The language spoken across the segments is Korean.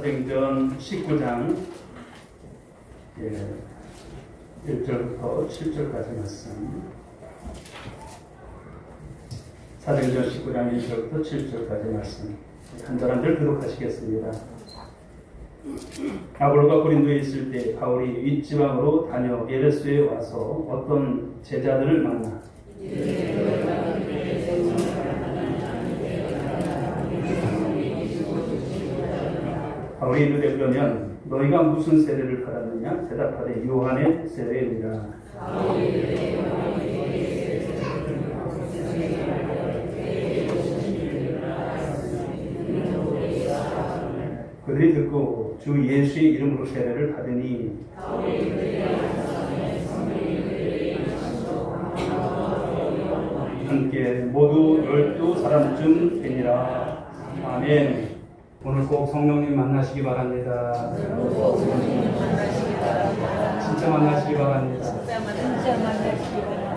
사도행전 19장 1절부터 7절까지 말씀. 사도행전 19장 1절부터 7절까지 말씀. 한절한절 교독하시겠습니다. 아볼로가 고린도에 있을 때 바울이 윗지방으로 다녀 에베소에 와서 어떤 제자들을 만나 바울이 이르되 그러면 너희가 무슨 세례를 받았느냐? 대답하되 요한의 세례니라. 그들이 듣고 주 예수의 이름으로 세례를 받으니 함께 모두 12사람쯤 되니라. 아멘. 오늘 꼭 성령님 만나시기 바랍니다. 진짜 만나시기 바랍니다.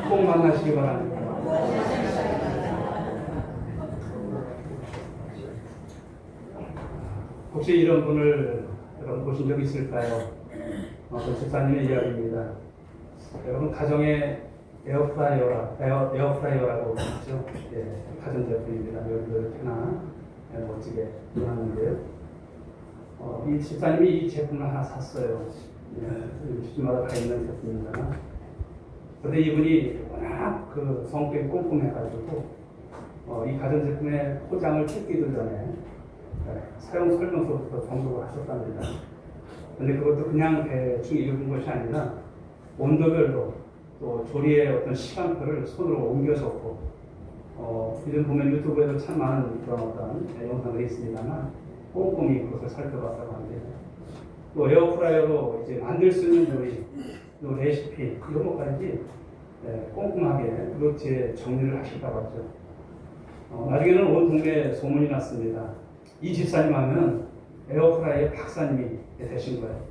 꼭 만나시기 바랍니다. 혹시 이런 분을 여러분 보신 적 있을까요? 그 집사님의 이야기입니다. 여러분 가정에 에어프라이어라고 있죠? 예, 가전제품입니다. 여기도 이렇게나 멋지게 나왔는데요. 이 집사님이 이 제품을 하나 샀어요. 집마다 다 있는 제품입니다. 그런데 이분이 워낙 그 성격이 꼼꼼해가지고 이 가전제품의 포장을 뜯기도 전에 사용 설명서부터 정독을 하셨답니다. 그런데 그것도 그냥 대충 읽은 것이 아니라 온도별로 또 조리의 어떤 시간표를 손으로 옮겨 적고 요즘 보면 유튜브에도 참 많은 그런 어떤 영상들이 있습니다만 꼼꼼히 그것을 살펴봤다고 합니다. 또 에어프라이어로 이제 만들 수 있는 요리, 또 레시피 이런 것까지 꼼꼼하게 그렇게 정리를 하셨다고 하죠. 나중에는 온 동네에 소문이 났습니다. 이 집사님 하면 에어프라이어 박사님이 되신 거예요.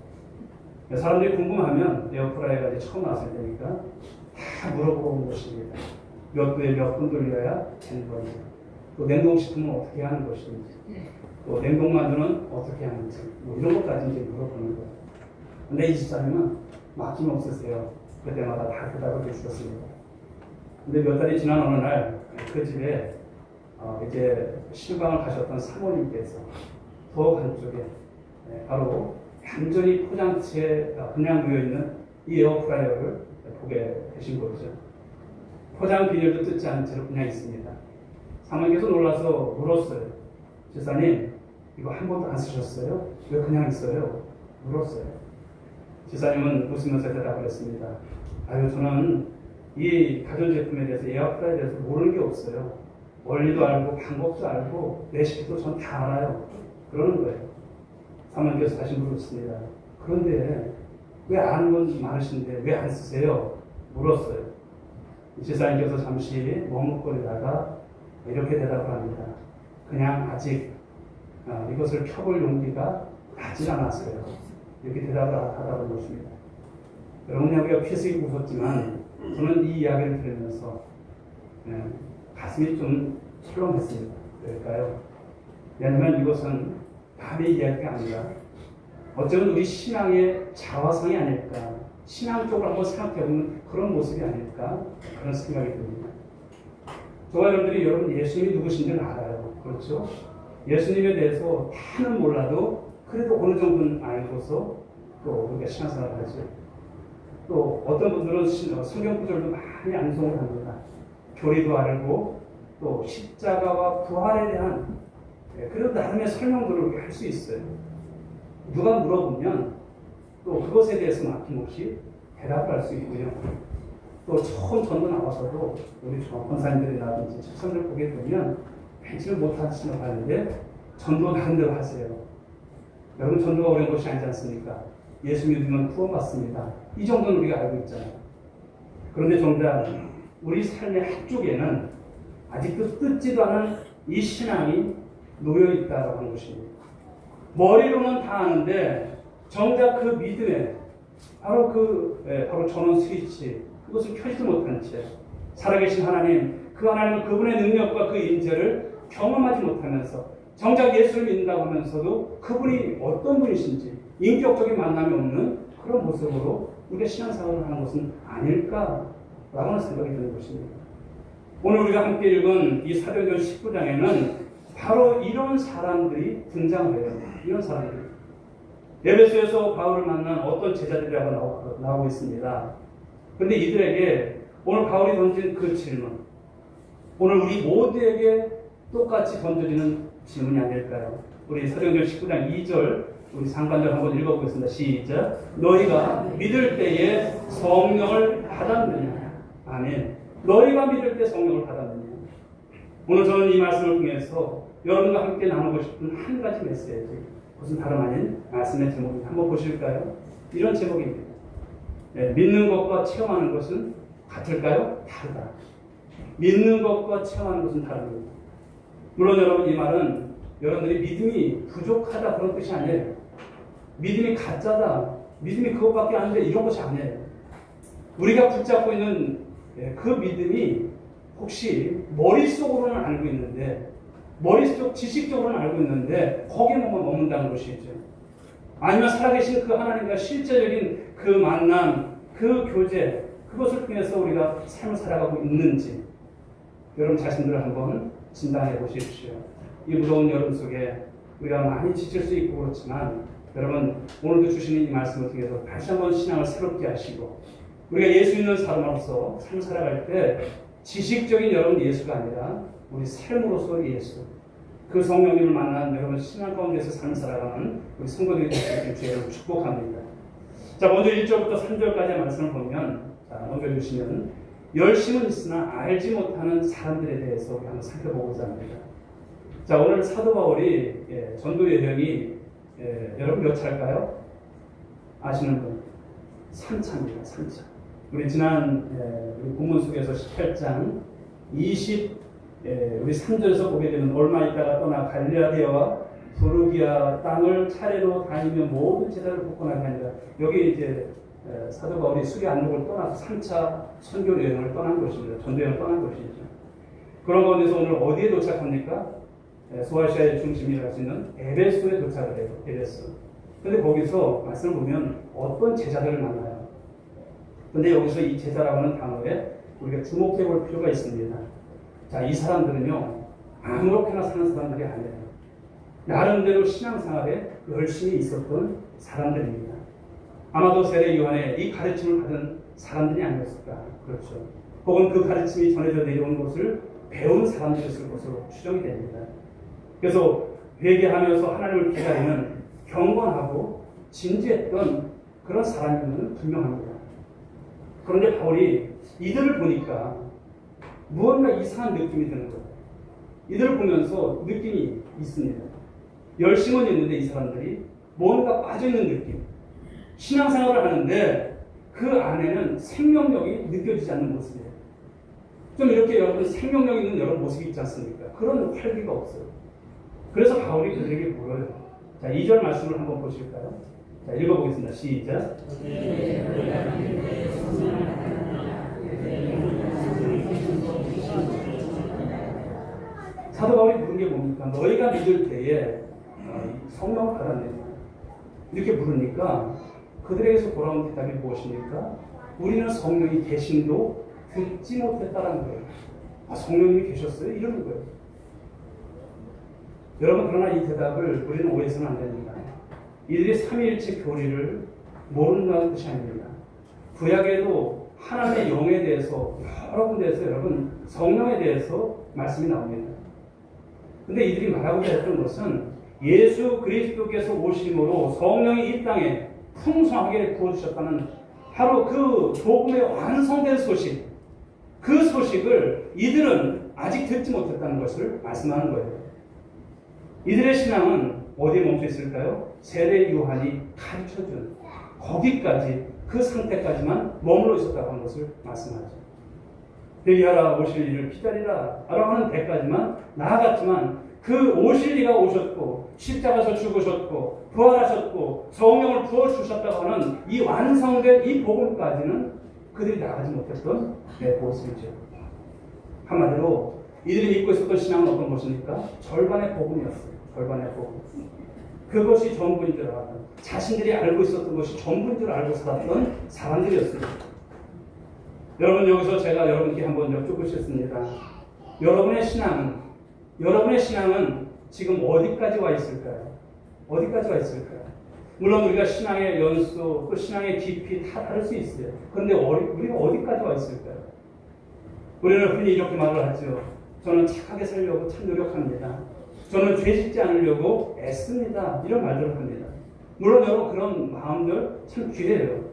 사람들이 궁금하면 에어프라이어가 이제 처음 나왔을 때니까 다 물어보는 것입니다. 몇 도에 몇 분 돌려야 되는 건지, 또 냉동식품은 어떻게 하는 것인지, 또 냉동만두는 어떻게 하는지, 뭐 이런 것까지 이제 물어보는 거예요. 근데 이 집사님은 막힘없으세요. 그때마다 다 대답을 해주셨습니다. 근데 몇 달이 지난 어느 날 그 집에 이제 실방을 가셨던 사모님께서 더 한쪽에 바로 완전히 포장지에 그냥 놓여있는 이 에어프라이어를 보게 되신 거죠. 포장 비닐도 뜯지 않은 채로 그냥 있습니다. 사모님께서 놀라서 물었어요. 집사님, 이거 한 번도 안 쓰셨어요? 왜 그냥 있어요? 물었어요. 집사님은 웃으면서 대답을 했습니다. 아유, 저는 이 가전제품에 대해서 에어프라이어에 대해서 모르는 게 없어요. 원리도 알고 방법도 알고 레시피도 전 다 알아요. 그러는 거예요. 사모님께서 다시 물었습니다. 그런데 왜 아는 건 많으신데 왜 안 쓰세요? 물었어요. 집사님께서 잠시 머뭇거리다가 이렇게 대답을 합니다. 그냥 아직 이것을 펴볼 용기가 나질 않았어요. 이렇게 대답을 하다는 것입니다. 여러분 옆에서 웃었지만 저는 이 이야기를 들으면서 가슴이 좀 철렁했습니다. 왜일까요? 왜냐하면 이것은 남의 이야기가 아니라 어쩌면 우리 신앙의 자화상이 아닐까, 신앙 쪽으로 한번 생각해보는 그런 모습이 아닐까, 그런 생각이 듭니다. 저와 여러분들이 여러분 예수님이 누구신지는 알아요. 그렇죠? 예수님에 대해서 다는 몰라도 그래도 어느 정도는 알고서 또 우리가 신앙생활을 하죠. 또 어떤 분들은 성경 구절도 많이 암송을 합니다. 교리도 알고 또 십자가와 부활에 대한 그래도 나름의 설명들을 할 수 있어요. 누가 물어보면 또 그것에 대해서 막힘없이 대답을 할 수 있고요. 또 처음 전도 나와서도 우리 권사님들이라든지 집사님들 보게 되면 벤치를 못하시려고 하는데 전도 나름대로 하세요. 여러분 전도가 어려운 것이 아니지 않습니까? 예수 믿으면 구원받습니다. 이 정도는 우리가 알고 있잖아요. 그런데 정작 우리 삶의 한쪽에는 아직도 뜯지도 않은 이 신앙이 놓여있다고 하는 것입니다. 머리로는 다 아는데 정작 그 믿음에 바로 전원 스위치 그것을 켜지도 못한 채 살아계신 하나님, 그 하나님은 그분의 능력과 그 인재를 경험하지 못하면서 정작 예수를 믿는다고 하면서도 그분이 어떤 분이신지 인격적인 만남이 없는 그런 모습으로 우리가 신앙생활을 하는 것은 아닐까라고 하는 생각이 드는 것입니다. 오늘 우리가 함께 읽은 이 사도행전 19장에는 바로 이런 사람들이 등장해요. 이런 사람들이. 에베소에서 바울을 만난 어떤 제자들이라고 나오고 있습니다. 그런데 이들에게 오늘 바울이 던진 그 질문, 오늘 우리 모두에게 똑같이 던져지는 질문이 아닐까요? 우리 사도행전 19장 2절 우리 상관절 한번 읽어보겠습니다. 시작. 너희가 믿을 때에 성령을 받았느냐? 아멘. 너희가 믿을 때 성령을 받았느냐? 오늘 저는 이 말씀을 통해서 여러분과 함께 나누고 싶은 한 가지 메시지, 그것은 다름 아닌 말씀의 제목입니다. 한번 보실까요? 이런 제목입니다. 네, 믿는 것과 체험하는 것은 같을까요? 다르다. 믿는 것과 체험하는 것은 다릅니다. 물론 여러분, 이 말은 여러분들이 믿음이 부족하다 그런 뜻이 아니에요. 믿음이 가짜다, 믿음이 그것밖에 안 돼, 이런 것이 아니에요. 우리가 붙잡고 있는 그 믿음이 혹시 머릿속으로는 알고 있는데, 머릿속 지식적으로는 알고 있는데 거기에 머문다는 것이죠. 아니면 살아계신 그 하나님과 실제적인 그 만남, 그 교제, 그것을 통해서 우리가 삶을 살아가고 있는지 여러분 자신들을 한번 진단해 보십시오. 이 무더운 여름 속에 우리가 많이 지칠 수 있고 그렇지만 여러분, 오늘도 주시는 이 말씀을 통해서 다시 한번 신앙을 새롭게 하시고, 우리가 예수 있는 사람으로서 삶 살아갈 때 지식적인 여러분 예수가 아니라 우리 삶으로서 예수, 그 성령님을 만난 여러분 신앙 가운데서 삶을 살아가는 우리 성도들이 될 수 있는 주님을 축복합니다. 자, 먼저 1절부터 3절까지의 말씀을 보면, 넘겨주시면, 열심은 있으나 알지 못하는 사람들에 대해서 우리 한번 살펴보고자 합니다. 자, 오늘 사도 바울이 전도 여정이 여러분 몇 차일까요? 아시는 분? 3차입니다. 3차. 우리 지난 우리 본문 속에서 18장 우리 3절에서 보게 되는, 얼마 있다가 떠나 갈릴리아와 부르기아 땅을 차례로 다니며 모든 제자를 복권하게 하니라. 여기 이제 사도 바울이 수리 안목을 떠나서 3차 선교 여행을 떠난 것입니다. 전도 여행을 떠난 것이죠. 그런 가운데서 오늘 어디에 도착합니까? 소아시아의 중심이라고 할 수 있는 에베소에 도착을 해요. 에베소. 그런데 거기서 말씀을 보면 어떤 제자들을 만나요. 그런데 여기서 이 제자라고 하는 단어에 우리가 주목해 볼 필요가 있습니다. 자, 이 사람들은요, 아무렇게나 사는 사람들이 아니에요. 나름대로 신앙생활에 열심히 있었던 사람들입니다. 아마도 세례 요한의 이 가르침을 받은 사람들이 아니었을까. 그렇죠. 혹은 그 가르침이 전해져 내려온 것을 배운 사람들이었을 것으로 추정이 됩니다. 그래서 회개하면서 하나님을 기다리는 경건하고 진지했던 그런 사람이면 분명합니다. 그런데 바울이 이들을 보니까 무언가 이상한 느낌이 드는 거예요. 이들을 보면서 느낌이 있습니다. 열심은 있는데 이 사람들이 뭔가 빠져있는 느낌. 신앙생활을 하는데 그 안에는 생명력이 느껴지지 않는 모습이에요. 좀 이렇게 여러분 생명력 있는 여러 모습이 있지 않습니까? 그런 활기가 없어요. 그래서 바울이 그들에게 물어요. 자, 2절 말씀을 한번 보실까요? 자, 읽어보겠습니다. 시작. 사도 바울이 물은 게 뭡니까? 너희가 믿을 때에 성령을 받았느냐? 이렇게 물으니까 그들에게서 돌아온 대답이 무엇입니까? 우리는 성령이 계심도 듣지 못했다라는 거예요. 아, 성령님이 계셨어요? 이러는 거예요. 여러분, 그러나 이 대답을 우리는 오해해서는 안 됩니다. 이들이 삼위일체 교리를 모른다는 뜻이 아닙니다. 구약에도 하나님의 영에 대해서 여러 군데에서 여러분 성령에 대해서 말씀이 나옵니다. 근데 이들이 말하고자 했던 것은 예수 그리스도께서 오심으로 성령이 이 땅에 풍성하게 부어주셨다는 바로 그 복음의 완성된 소식, 그 소식을 이들은 아직 듣지 못했다는 것을 말씀하는 거예요. 이들의 신앙은 어디에 멈춰 있을까요? 세례 요한이 가르쳐준 거기까지, 그 상태까지만 머물러 있었다고 하는 것을 말씀하죠. 회개하라, 오실 이를 기다리라 라고 하는 데까지만 나아갔지만, 그 오실 이가 오셨고 십자가에서 죽으셨고 부활하셨고 성령을 부어주셨다고 하는 이 완성된 이 복음까지는 그들이 나가지 못했던 모습이죠. 한마디로 이들이 믿고 있었던 신앙은 어떤 것입니까? 절반의 복음이었어요. 절반의 복음. 그것이 전부인 줄 알았던, 자신들이 알고 있었던 것이 전부인 줄 알고 살았던 사람들이었습니다. 여러분, 여기서 제가 여러분께 한번 여쭙고 싶습니다. 여러분의 신앙은 지금 어디까지 와 있을까요? 어디까지 와 있을까요? 물론 우리가 신앙의 연수, 또 신앙의 깊이 다 다를 수 있어요. 그런데 우리가 어디까지 와 있을까요? 우리는 흔히 이렇게 말을 하죠. 저는 착하게 살려고 참 노력합니다. 저는 죄 짓지 않으려고 애씁니다. 이런 말들을 합니다. 물론 여러분, 그런 마음들 참 귀해요.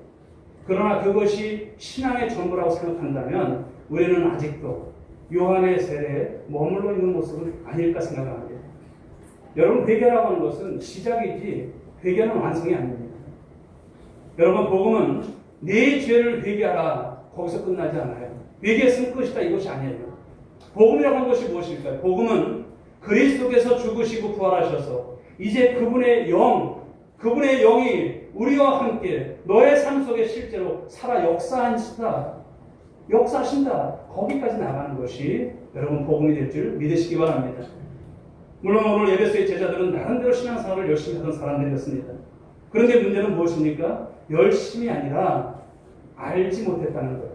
그러나 그것이 신앙의 전부라고 생각한다면 우리는 아직도 요한의 세례에 머물러 있는 모습은 아닐까 생각합니다. 여러분, 회개라고 하는 것은 시작이지 회개는 완성이 아닙니다. 여러분, 복음은 내 죄를 회개하라, 거기서 끝나지 않아요. 회개했으면 끝이다, 이것이 아니에요. 복음이라고 하는 것이 무엇일까요? 복음은 그리스도께서 죽으시고 부활하셔서 이제 그분의 영이 우리와 함께 너의 삶 속에 실제로 살아 역사하신다. 거기까지 나가는 것이 여러분 복음이 될 줄 믿으시기 바랍니다. 물론 오늘 예배소의 제자들은 나름대로 신앙생활을 열심히 하던 사람들이었습니다. 그런데 문제는 무엇입니까? 열심이 아니라 알지 못했다는 거예요.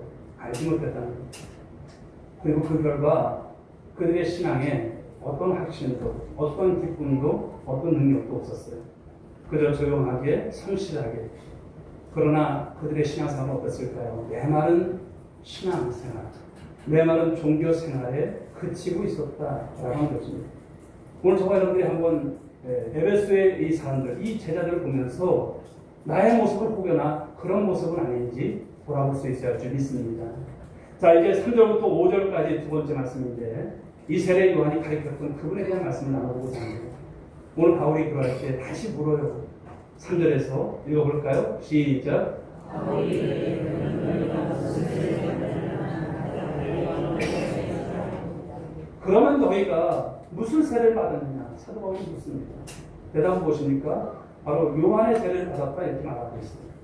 그리고 그 결과 그들의 신앙에 어떤 확신도, 어떤 기쁨도, 어떤 능력도 없었어요. 그저 조용하게, 성실하게. 그러나 그들의 신앙생활은 어땠을까요? 메마른 신앙생활, 메마른 종교생활에 그치고 있었다라고 하는 것입니다. 오늘 저와 여러분들이 한번 에베소의 이 사람들, 이 제자들을 보면서 나의 모습을 혹여나 그런 모습은 아닌지 돌아볼 수 있어야 할 줄 믿습니다. 자, 이제 3절부터 5절까지 두 번째 말씀인데 이 세례 요한이 가르쳤던 그분에 대한 말씀을 나눠보고자 합니다. 오늘 바울이 그럴 때 다시 물어요. 3절에서 읽어볼까요? 시작. 그러면 너희가 무슨 세례를 받았느냐? 사도 바울이 묻습니다. 대답은 무엇입니까? 바로 요한의 세례를 받았다, 이렇게 말하고 있습니다.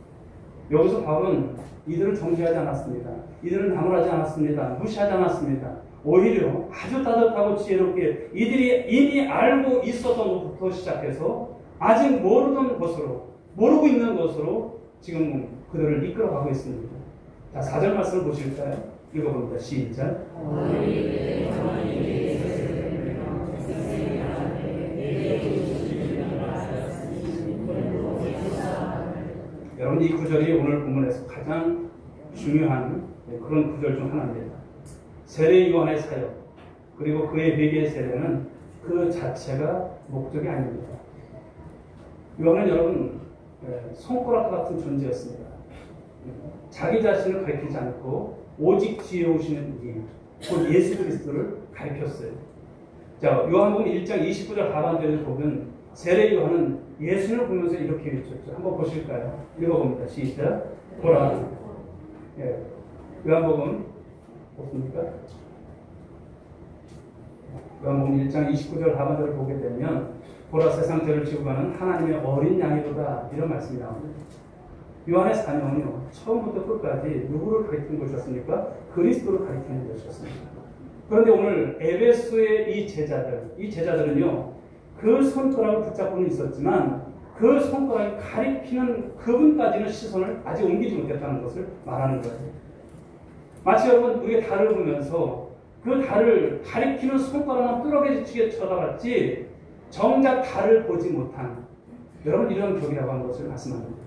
여기서 바울은 이들을 정죄하지 않았습니다. 이들은 나무라지 않았습니다. 무시하지 않았습니다. 오히려 아주 따뜻하고 지혜롭게 이들이 이미 알고 있었던 것부터 시작해서 아직 모르고 있는 것으로 지금 그들을 이끌어가고 있습니다. 자, 4절 말씀을 보실까요? 읽어봅니다. 시작. 여러분, 이 구절이 오늘 본문에서 가장 중요한 그런 구절 중 하나입니다. 세례 요한의 사역, 그리고 그의 회개의 세례는 그 자체가 목적이 아닙니다. 요한은 여러분 손가락 같은 존재였습니다. 자기 자신을 가리키지 않고 오직 뒤에 오시는 이, 곧 예수 그리스도를 가리켰어요. 자, 요한복음 1장 29절 하반절을 보면 세례 요한은 예수를 보면서 이렇게 외쳤죠. 한번 보실까요? 읽어봅니다. 시작. 보라. 요한복음 보십니까? 요한복음 1장 29절 하반절을 보게 되면 보라, 세상 죄를 지고 가는 하나님의 어린 양이로다, 이런 말씀이 나옵니다. 요한의 사명은요, 처음부터 끝까지 누구를 가리키는 것이었습니까? 그리스도를 가리키는 것이었습니다. 그런데 오늘 에베소의 이 제자들은요, 그 손가락을 붙잡고는 있었지만 그 손가락이 가리키는 그분까지는 시선을 아직 옮기지 못했다는 것을 말하는 거예요. 마치 여러분, 우리가 달을 보면서 그 달을 가리키는 손가락만 뚜렷해지게 쳐다봤지 정작 달을 보지 못한, 여러분, 이런 격이라고 하는 것을 말씀합니다.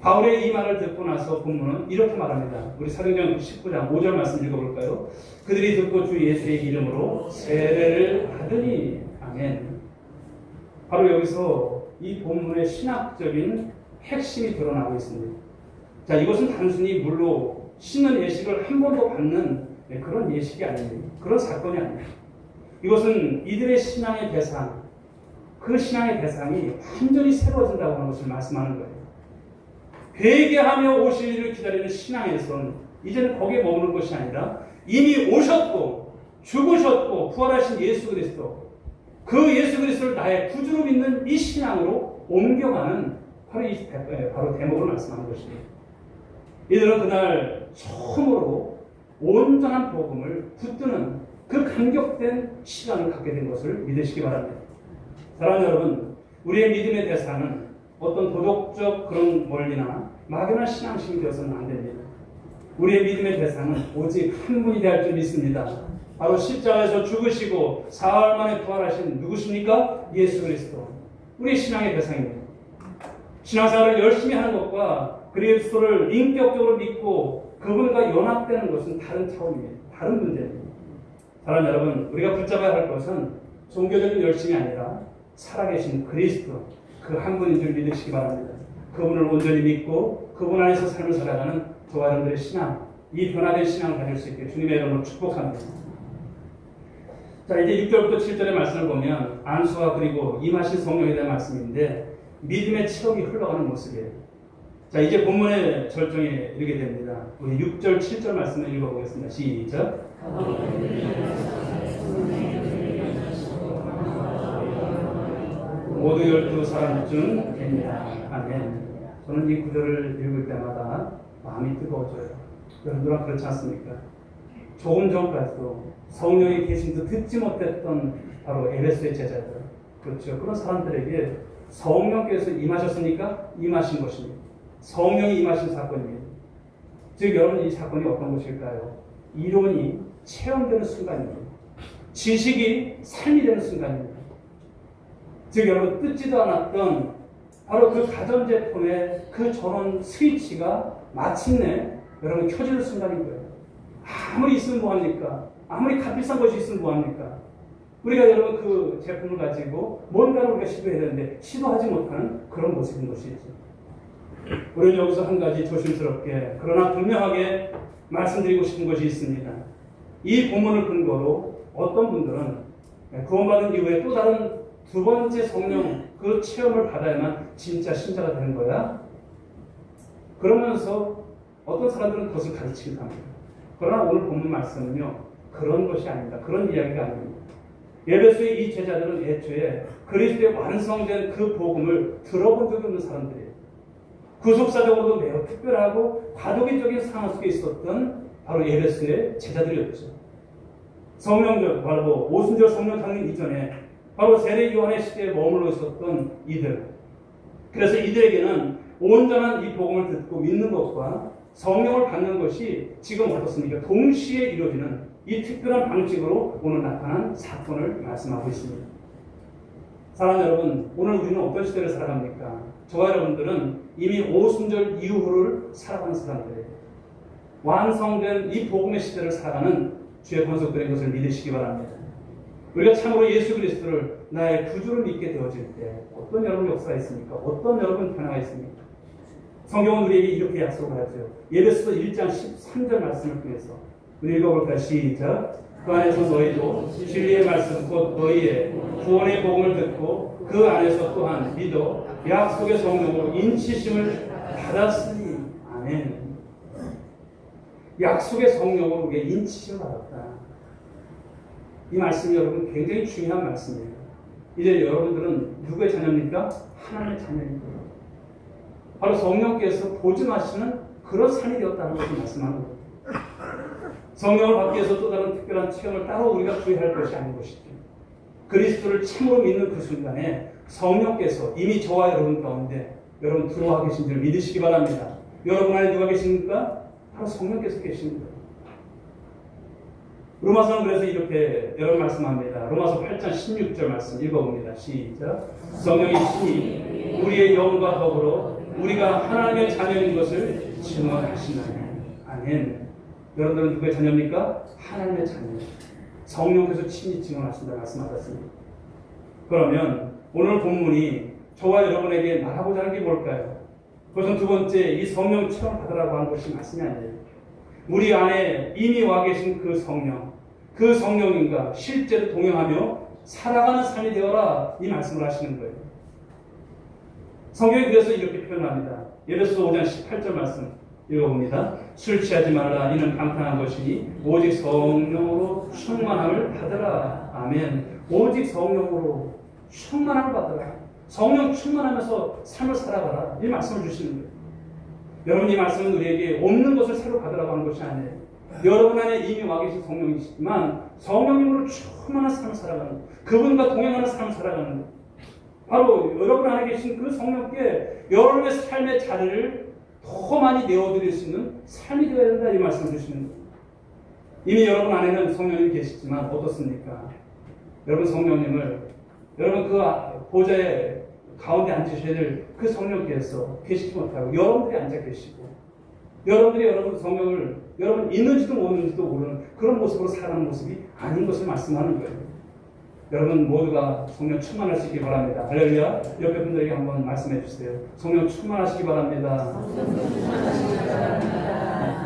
바울의 이 말을 듣고 나서 본문은 이렇게 말합니다. 우리 사도행전 19장 5절 말씀 읽어볼까요? 그들이 듣고 주 예수의 이름으로 세례를 받으니. 아멘. 바로 여기서 이 본문의 신학적인 핵심이 드러나고 있습니다. 자, 이것은 단순히 물로 씻는 예식을 한 번도 받는 그런 예식이 아닙니다. 그런 사건이 아닙니다. 이것은 이들의 신앙의 대상, 그 신앙의 대상이 완전히 새로워진다고 하는 것을 말씀하는 거예요. 회개하며 오실 일을 기다리는 신앙에서는 이제는 거기에 머무는 것이 아니라 이미 오셨고 죽으셨고 부활하신 예수 그리스도, 그 예수 그리스도를 나의 구주로 믿는 이 신앙으로 옮겨가는 바로 대목을 말씀하는 것입니다. 이들은 그날 처음으로 온전한 복음을 붙드는 그 감격된 시간을 갖게 된 것을 믿으시기 바랍니다. 사랑하는 여러분, 우리의 믿음의 대상은 어떤 도덕적 그런 원리나 막연한 신앙심이 되어서는 안 됩니다. 우리의 믿음의 대상은 오직 한 분이 되어야 할 줄 믿습니다. 바로 십자가에서 죽으시고 사흘 만에 부활하신 누구십니까? 예수 그리스도. 우리의 신앙의 대상입니다. 신앙생활을 열심히 하는 것과 그리스도를 인격적으로 믿고 그분과 연합되는 것은 다른 차원입니다. 다른 문제입니다. 사랑하는 여러분, 우리가 붙잡아야 할 것은 종교적인 열심이 아니라 살아계신 그리스도, 그 한 분인 줄 믿으시기 바랍니다. 그분을 온전히 믿고 그분 안에서 삶을 살아가는 저와 여러분들의 신앙, 이 변화된 신앙을 가질 수 있게 주님의 이름으로 축복합니다. 자, 이제 6절부터 7절의 말씀을 보면 안수와 그리고 임하신 성령에 대한 말씀인데 믿음의 체험이 흘러가는 모습이에요. 자, 이제 본문의 절정에 이르게 됩니다. 우리 6절, 7절 말씀을 읽어보겠습니다. 시작. 모두 12사람쯤 됩니다. 아멘. 저는 이 구절을 읽을 때마다 마음이 뜨거워져요. 여러분들은 그렇지 않습니까? 조금 전까지도 성령이 계신도 듣지 못했던 바로 에베소의 제자들, 그렇죠. 그런 사람들에게 성령께서 임하셨으니까 임하신 것입니다. 성령이 임하신 사건입니다. 즉 여러분, 이 사건이 어떤 것일까요? 이론이 체험되는 순간입니다. 지식이 삶이 되는 순간입니다. 즉 여러분, 뜯지도 않았던 바로 그 가전제품의 그 전원 스위치가 마침내 여러분 켜지는 순간인 거예요. 아무리 있으면 뭐합니까? 아무리 값비싼 것이 있으면 뭐합니까? 우리가 여러분 그 제품을 가지고 뭔가를 우리가 시도해야 되는데 시도하지 못하는 그런 모습인 것이죠. 우리는 여기서 한 가지 조심스럽게 그러나 분명하게 말씀드리고 싶은 것이 있습니다. 이 본문을 근거로 어떤 분들은 구원받은 이후에 또 다른 두 번째 성령 그 체험을 받아야만 진짜 신자가 되는 거야. 그러면서 어떤 사람들은 그것을 가르치기도 합니다. 그러나 오늘 본문 말씀은요, 그런 것이 아닙니다. 그런 이야기가 아닙니다. 에베소의 이 제자들은 애초에 그리스도의 완성된 그 복음을 들어본 적이 없는 사람들이에요. 구속사적으로도 매우 특별하고 과도기적인 상황 속에 있었던 바로 에베소의 제자들이었죠. 성령절, 바로 오순절 성령 강림 이전에 바로 세례 요한의 시대에 머물러 있었던 이들. 그래서 이들에게는 온전한 이 복음을 듣고 믿는 것과 성령을 받는 것이 지금 어떻습니까? 동시에 이루어지는 이 특별한 방식으로 오늘 나타난 사건을 말씀하고 있습니다. 사랑하는 여러분, 오늘 우리는 어떤 시대를 살아갑니까? 저와 여러분들은 이미 오순절 이후를 살아가는 사람들이에요. 완성된 이 복음의 시대를 살아가는 주의 권속들인 것을 믿으시기 바랍니다. 우리가 참으로 예수 그리스도를 나의 구주로 믿게 되어질 때 어떤 여러분 역사가 있습니까? 어떤 여러분 변화가 있습니까? 성경은 우리에게 이렇게 약속을 하죠. 에베소서 1장 13절 말씀을 통해서 우리 읽어볼까? 시작. 그 안에서 너희도 진리의 말씀 곧 너희의 구원의 복음을 듣고 그 안에서 또한 믿어 약속의 성령으로 인치심을 받았으니. 아멘. 약속의 성령으로 우리가 인치심을 받았다. 이 말씀이 여러분 굉장히 중요한 말씀입니다. 이제 여러분들은 누구의 자녀입니까? 하나님의 자녀입니다. 바로 성령께서 보증하시는 그런 삶이 되었다는 것을 말씀하는 거예요. 성령을 받기 위해서 또 다른 특별한 체험을 따로 우리가 구해야 할 것이 아닌 것이죠. 그리스도를 참으로 믿는 그 순간에 성령께서 이미 저와 여러분 가운데 여러분 들어와 계신 줄 믿으시기 바랍니다. 여러분 안에 누가 계십니까? 바로 성령께서 계십니다. 로마서는 그래서 이렇게 여러 말씀합니다. 로마서 8장 16절 말씀 읽어봅니다. 시작. 성령이 친히 우리의 영과 더불어 우리가 하나님의 자녀인 것을 증언하시나니. 아멘. 여러분들은 누구의 자녀입니까? 하나님의 자녀. 성령께서 친히 증언하신다 말씀하셨습니다. 그러면 오늘 본문이 저와 여러분에게 말하고자 하는 게 뭘까요? 그것은 두 번째, 이 성령 체험 받으라고 하는 것이 말씀이 아니에요. 우리 안에 이미 와 계신 그 성령, 그 성령님과 실제로 동행하며 살아가는 삶이 되어라, 이 말씀을 하시는 거예요. 성경이 그래서 이렇게 표현합니다. 에베소서 5장 18절 말씀 읽어봅니다. 술 취하지 말라. 이는 방탕한 것이니 오직 성령으로 충만함을 받으라. 아멘. 오직 성령으로 충만함을 받으라. 성령 충만하면서 삶을 살아가라. 이 말씀을 주시는 거예요. 여러분, 이 말씀은 우리에게 없는 것을 새로 받으라고 하는 것이 아니에요. 여러분 안에 이미 와 계신 성령이시지만 성령님으로 충만한 삶을 살아가는, 그분과 동행하는 삶을 살아가는, 바로 여러분 안에 계신 그 성령께 여러분의 삶의 자리를 더 많이 내어드릴 수 있는 삶이 되어야 된다, 이 말씀을 주시는 거예요. 이미 여러분 안에는 성령님이 계시지만 어떻습니까? 여러분 성령님을 여러분 그 보좌의 가운데 앉으셔야 될 그 성령께서 계시지 못하고 여러분들이 앉아 계시고 여러분들이 여러분 성령을 여러분 있는지도 모르는지도 모르는 그런 모습으로 살아가는 모습이 아닌 것을 말씀하는 거예요. 여러분 모두가 성령 충만하시기 바랍니다. 할렐루야. 옆에 분들에게 한번 말씀해 주세요. 성령 충만하시기 바랍니다.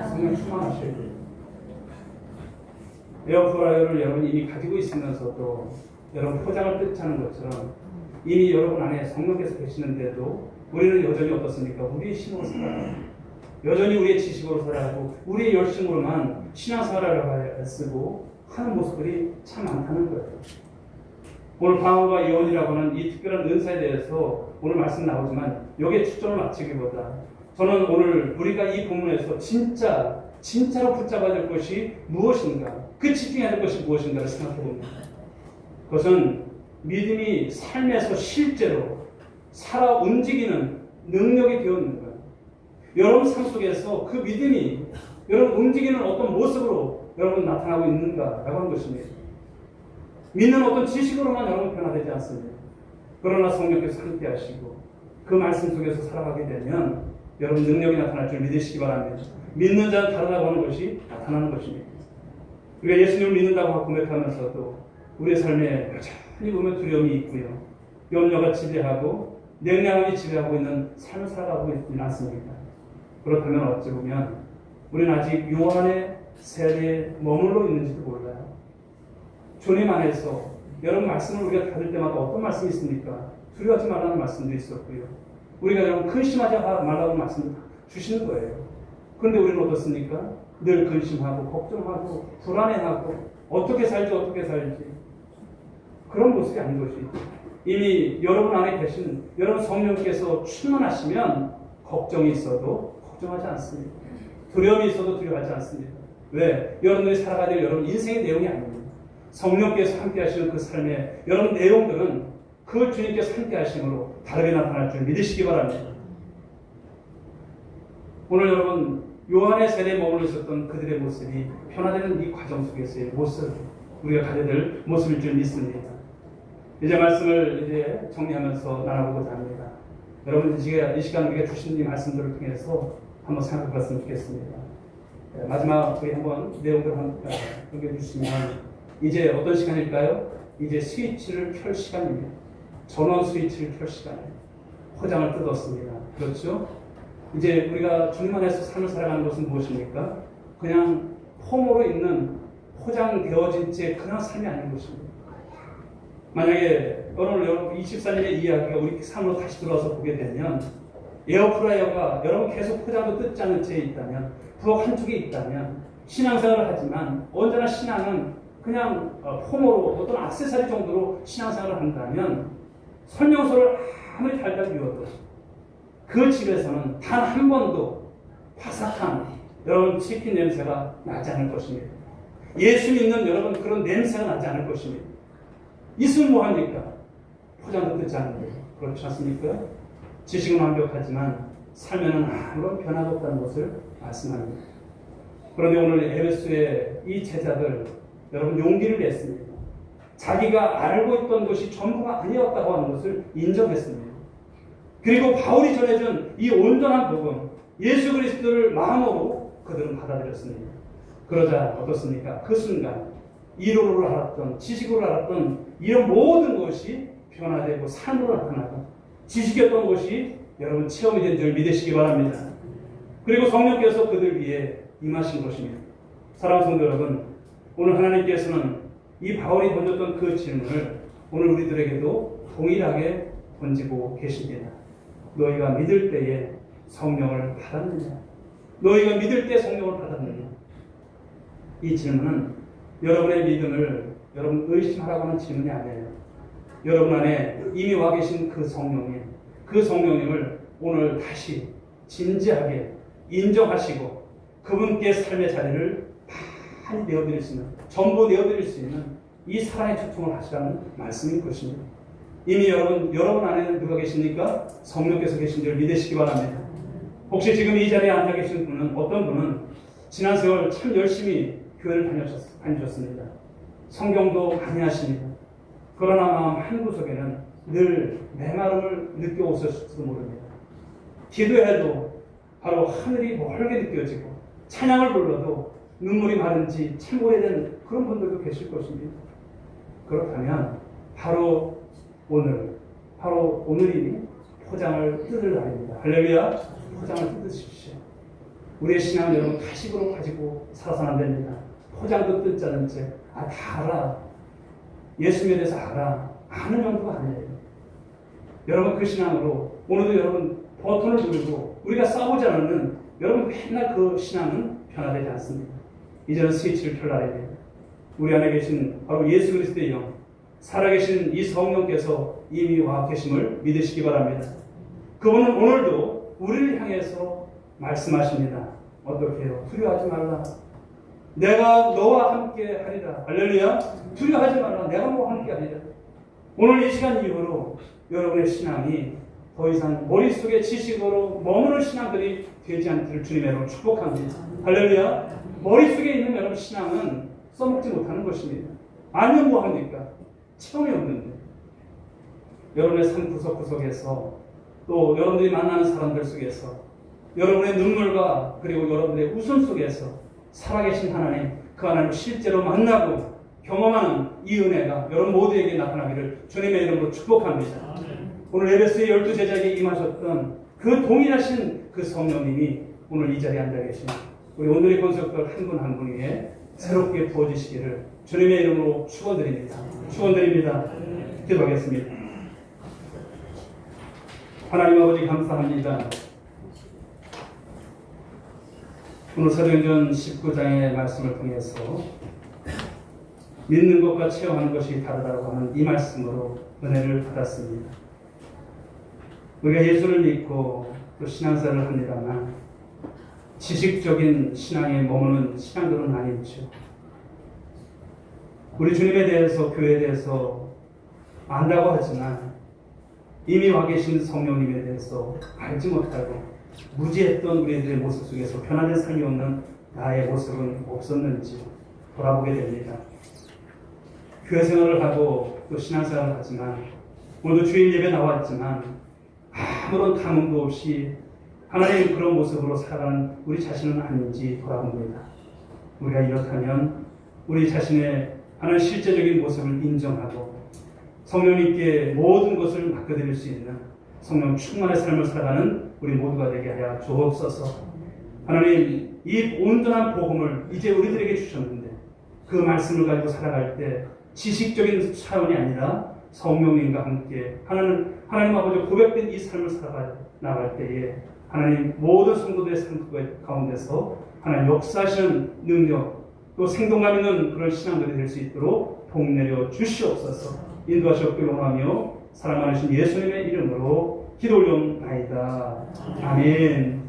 성령 충만하셔야 돼요. 에어프라이어를 여러분이 이미 가지고 있으면서도 여러분 포장을 뜯지 않은 것처럼 이미 여러분 안에 성령께서 계시는데도 우리는 여전히 어떻습니까? 우리의 힘으로 살아가고 여전히 우리의 지식으로 살아가고 우리의 열심으로만 신앙생활을 쓰고 하는 모습들이 참 많다는 거예요. 오늘 방언과 예언이라고 하는 이 특별한 은사에 대해서 오늘 말씀 나오지만 여기에 초점을 맞추기보다 저는 오늘 우리가 이 본문에서 진짜로 붙잡아야 될 것이 무엇인가, 그 집중해야 될 것이 무엇인가를 생각해 봅니다. 그것은 믿음이 삶에서 실제로 살아 움직이는 능력이 되어 있는 거예요. 여러분 삶 속에서 그 믿음이 여러분 움직이는 어떤 모습으로 여러분 나타나고 있는가라고 하는 것입니다. 믿는 어떤 지식으로만 여러분 변화되지 않습니다. 그러나 성령께서 함께 하시고 그 말씀 속에서 살아가게 되면 여러분 능력이 나타날 줄 믿으시기 바랍니다. 믿는 자는 다르다고 하는 것이 나타나는 것입니다. 우리가 예수님을 믿는다고 고백하면서도 우리의 삶에 여전히 보면 두려움이 있고요. 염려가 지배하고 냉랭함이 지배하고 있는 삶을 살아가고 있지는 않습니다. 그렇다면 어찌 보면 우리는 아직 요한의 세대에 머물러 있는지도 몰라요. 주님 안에서 여러분 말씀을 우리가 받을 때마다 어떤 말씀이 있습니까? 두려워하지 말라는 말씀도 있었고요. 우리가 여러분 근심하지 말라는 말씀을 주시는 거예요. 그런데 우리는 어떻습니까? 늘 근심하고 걱정하고 불안해하고 어떻게 살지 그런 모습이 아닌 것이 이미 여러분 안에 계신 여러분 성령께서 충만하시면 걱정이 있어도 걱정하지 않습니다. 두려움이 있어도 두려워하지 않습니다. 왜? 여러분들이 살아가야 될 여러분 인생의 내용이 아닙니다. 성령께서 함께 하시는 그 삶의 여러분 내용들은 그 주님께서 함께 하심으로 다르게 나타날 줄 믿으시기 바랍니다. 오늘 여러분 요한의 세대에 머물러 있었던 그들의 모습이 변화되는 이 과정 속에서의 모습, 우리가 가져야 될 모습일 줄 믿습니다. 이제 말씀을 이제 정리하면서 나눠보고자 합니다. 여러분 이 시간 우리가 주신 이 말씀들을 통해서 한번 생각해 봤으면 좋겠습니다. 마지막 우리 한번 내용들을 넘겨주시면 이제 어떤 시간일까요? 이제 스위치를 켤 시간입니다. 전원 스위치를 켤 시간이에요. 포장을 뜯었습니다. 그렇죠? 이제 우리가 주님 안에서 삶을 살아가는 것은 무엇입니까? 그냥 폼으로 있는 포장되어진 채 그냥 삶이 아닌 것입니다. 만약에 오늘 여러분 24년의 이야기가 우리 삶으로 다시 들어와서 보게 되면 에어프라이어가 여러분 계속 포장도 뜯지 않은 채 있다면 부엌 한쪽에 있다면 신앙생활을 하지만 언제나 신앙은 그냥 폼으로 어떤 액세서리 정도로 신앙생활을 한다면 설명서를 아무리 달달 비워도 그 집에서는 단 한 번도 바삭한 여러분 치킨 냄새가 나지 않을 것입니다. 예수 믿는 여러분 그런 냄새가 나지 않을 것입니다. 있으면 뭐합니까? 포장도 뜯지 않는데 그렇지 않습니까? 지식은 완벽하지만 삶에는 아무런 변화가 없다는 것을 말씀합니다. 그런데 오늘 에베소의 이 제자들 여러분 용기를 냈습니다. 자기가 알고 있던 것이 전부가 아니었다고 하는 것을 인정했습니다. 그리고 바울이 전해준 이 온전한 복음 예수 그리스도를 마음으로 그들은 받아들였습니다. 그러자 어떻습니까? 그 순간 이론으로 알았던 지식으로 알았던 이런 모든 것이 변화되고 삶으로 나타나고 지식이었던 것이 여러분 체험이 된 줄 믿으시기 바랍니다. 그리고 성령께서 그들 위해 임하신 것입니다. 사랑하는 성도 여러분, 오늘 하나님께서는 이 바울이 던졌던 그 질문을 오늘 우리들에게도 동일하게 던지고 계십니다. 너희가 믿을 때에 성령을 받았느냐? 너희가 믿을 때 성령을 받았느냐? 이 질문은 여러분의 믿음을 여러분 의심하라고 하는 질문이 아니에요. 여러분 안에 이미 와 계신 그 성령님을 오늘 다시 진지하게 인정하시고 그분께 삶의 자리를 많이 내어드릴 수 있는, 전부 내어드릴 수 있는 이 사랑의 초청을 하시라는 말씀인 것입니다. 이미 여러분 안에는 누가 계십니까? 성령께서 계신 줄 믿으시기 바랍니다. 혹시 지금 이 자리에 앉아 계신 분은, 어떤 분은 지난 세월 참 열심히 교회를 다니셨습니다. 성경도 많이 하십니다. 그러나 마음 한구석에는 늘 메마름을 느껴오셨을지도 모릅니다. 기도해도 바로 하늘이 멀게 느껴지고, 찬양을 불러도 눈물이 마른지 참 오래된 그런 분들도 계실 것입니다. 그렇다면 바로 오늘이 포장을 뜯을 날입니다. 할렐루야. 포장을 뜯으십시오. 우리의 신앙은 여러분 가식으로 가지고 살아서는 안 됩니다. 포장도 뜯자는 책. 다 알아. 예수님에 대해서 알아. 아는 정도가 아니에요. 여러분 그 신앙으로 오늘도 여러분 버튼을 누르고 우리가 싸우지 않는 여러분 맨날 그 신앙은 변화되지 않습니다. 이제는 스위치를 켤라야 돼요. 우리 안에 계신 바로 예수 그리스도의 영, 살아계신 이 성령께서 이미 와 계심을 믿으시기 바랍니다. 그분은 오늘도 우리를 향해서 말씀하십니다. 어떻게 해요? 두려워하지 말라. 내가 너와 함께 하리라. 할렐루야. 두려워하지 말라. 내가 너와 함께 하리라. 오늘 이 시간 이후로 여러분의 신앙이 더 이상 머릿속에 지식으로 머무는 신앙들이 되지 않기를 주님의 이름으로 축복합니다. 할렐루야. 머릿속에 있는 여러분 신앙은 써먹지 못하는 것입니다. 아니면 뭐합니까? 체험이 없는데. 여러분의 삶 구석구석에서 또 여러분들이 만나는 사람들 속에서 여러분의 눈물과 그리고 여러분의 웃음 속에서 살아계신 하나님, 그 하나님을 실제로 만나고 경험하는 이 은혜가 여러분 모두에게 나타나기를 주님의 이름으로 축복합니다. 오늘 에베소의 12제자에게 임하셨던 그 동일하신 그 성령님이 오늘 이 자리에 앉아 계신 우리 오늘의 권속들 한 분 한 분 위에 새롭게 부어주시기를 주님의 이름으로 축원드립니다. 축원드립니다. 기도하겠습니다. 하나님 아버지 감사합니다. 오늘 사도행전 19장의 말씀을 통해서 믿는 것과 체험하는 것이 다르다고 하는 이 말씀으로 은혜를 받았습니다. 우리가 예수를 믿고 또 신앙생활을 합니다만 지식적인 신앙에 머무는 신앙들은 아니죠. 우리 주님에 대해서, 교회에 대해서 안다고 하지만 이미 와 계신 성령님에 대해서 알지 못하고 무지했던 우리들의 모습 속에서 변화된 삶이 없는 나의 모습은 없었는지 돌아보게 됩니다. 교회 생활을 하고 또 신앙생활을 하지만 오늘도 주일 예배 나왔지만 아무런 감흥도 없이 하나님 그런 모습으로 살아가는 우리 자신은 아닌지 돌아봅니다. 우리가 이렇다면 우리 자신의 하나님 실제적인 모습을 인정하고 성령님께 모든 것을 맡겨드릴 수 있는 성령 충만의 삶을 살아가는 우리 모두가 되게 하여 주옵소서. 하나님 이 온전한 복음을 이제 우리들에게 주셨는데 그 말씀을 가지고 살아갈 때 지식적인 차원이 아니라 성령님과 함께 하나님 아버지 고백된 이 삶을 살아나갈 때에 하나님 모든 성도들의 삶 가운데서 하나님 역사하시는 능력 또 생동감 있는 그런 신앙들이 될 수 있도록 복내려 주시옵소서. 인도하시옵기를 원하며 사랑 많으신 예수님의 이름으로 기도 올려옵나이다. 아멘.